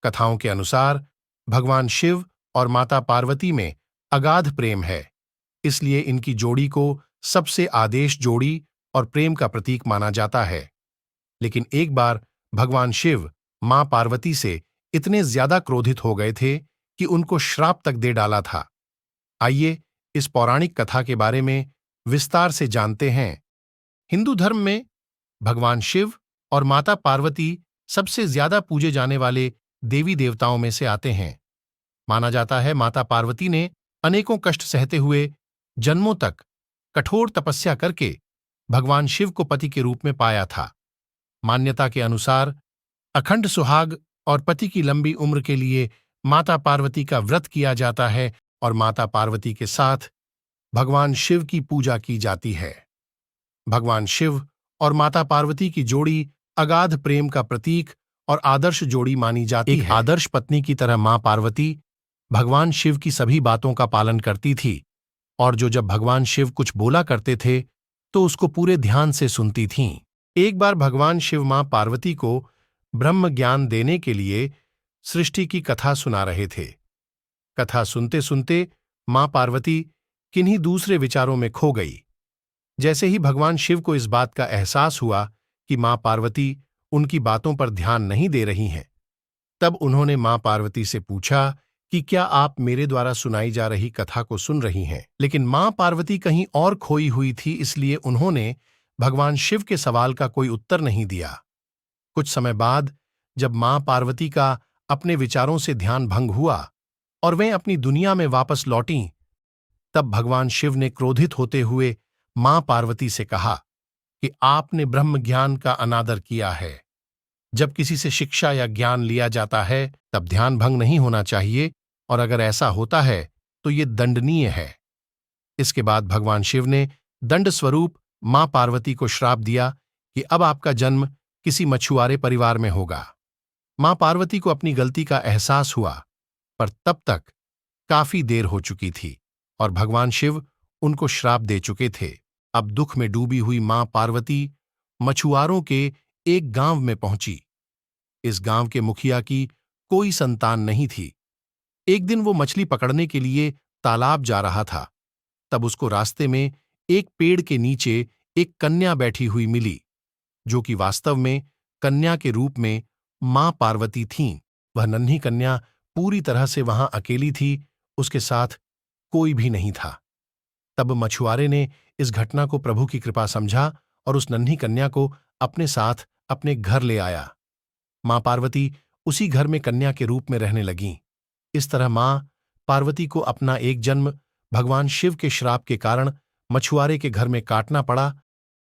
कथाओं के अनुसार भगवान शिव और माता पार्वती में अगाध प्रेम है, इसलिए इनकी जोड़ी को सबसे आदेश जोड़ी और प्रेम का प्रतीक माना जाता है। लेकिन एक बार भगवान शिव मां पार्वती से इतने ज्यादा क्रोधित हो गए थे कि उनको श्राप तक दे डाला था। आइए इस पौराणिक कथा के बारे में विस्तार से जानते हैं। हिंदू धर्म में भगवान शिव और माता पार्वती सबसे ज्यादा पूजे जाने वाले देवी देवताओं में से आते हैं। माना जाता है माता पार्वती ने अनेकों कष्ट सहते हुए जन्मों तक कठोर तपस्या करके भगवान शिव को पति के रूप में पाया था। मान्यता के अनुसार अखंड सुहाग और पति की लंबी उम्र के लिए माता पार्वती का व्रत किया जाता है और माता पार्वती के साथ भगवान शिव की पूजा की जाती है। भगवान शिव और माता पार्वती की जोड़ी अगाध प्रेम का प्रतीक और आदर्श जोड़ी मानी जाती है। आदर्श पत्नी की तरह मां पार्वती भगवान शिव की सभी बातों का पालन करती थी और जब भगवान शिव कुछ बोला करते थे तो उसको पूरे ध्यान से सुनती थीं। एक बार भगवान शिव मां पार्वती को ब्रह्म ज्ञान देने के लिए सृष्टि की कथा सुना रहे थे। कथा सुनते सुनते मां पार्वती किन्हीं दूसरे विचारों में खो गई। जैसे ही भगवान शिव को इस बात का एहसास हुआ कि मां पार्वती उनकी बातों पर ध्यान नहीं दे रही हैं, तब उन्होंने मां पार्वती से पूछा कि क्या आप मेरे द्वारा सुनाई जा रही कथा को सुन रही हैं? लेकिन मां पार्वती कहीं और खोई हुई थी, इसलिए उन्होंने भगवान शिव के सवाल का कोई उत्तर नहीं दिया। कुछ समय बाद जब मां पार्वती का अपने विचारों से ध्यान भंग हुआ और वे अपनी दुनिया में वापस लौटीं, तब भगवान शिव ने क्रोधित होते हुए मां पार्वती से कहा कि आपने ब्रह्म ज्ञान का अनादर किया है। जब किसी से शिक्षा या ज्ञान लिया जाता है तब ध्यान भंग नहीं होना चाहिए, और अगर ऐसा होता है तो ये दंडनीय है। इसके बाद भगवान शिव ने दंड स्वरूप मां पार्वती को श्राप दिया कि अब आपका जन्म किसी मछुआरे परिवार में होगा। मां पार्वती को अपनी गलती का एहसास हुआ, पर तब तक काफी देर हो चुकी थी और भगवान शिव उनको श्राप दे चुके थे। अब दुख में डूबी हुई मां पार्वती मछुआरों के एक गांव में पहुंची। इस गांव के मुखिया की कोई संतान नहीं थी। एक दिन वो मछली पकड़ने के लिए तालाब जा रहा था, तब उसको रास्ते में एक पेड़ के नीचे एक कन्या बैठी हुई मिली, जो कि वास्तव में कन्या के रूप में मां पार्वती थीं। वह नन्ही कन्या पूरी तरह से वहां अकेली थी, उसके साथ कोई भी नहीं था। तब मछुआरे ने इस घटना को प्रभु की कृपा समझा और उस नन्ही कन्या को अपने साथ अपने घर ले आया। मां पार्वती उसी घर में कन्या के रूप में रहने लगीं। इस तरह मां पार्वती को अपना एक जन्म भगवान शिव के श्राप के कारण मछुआरे के घर में काटना पड़ा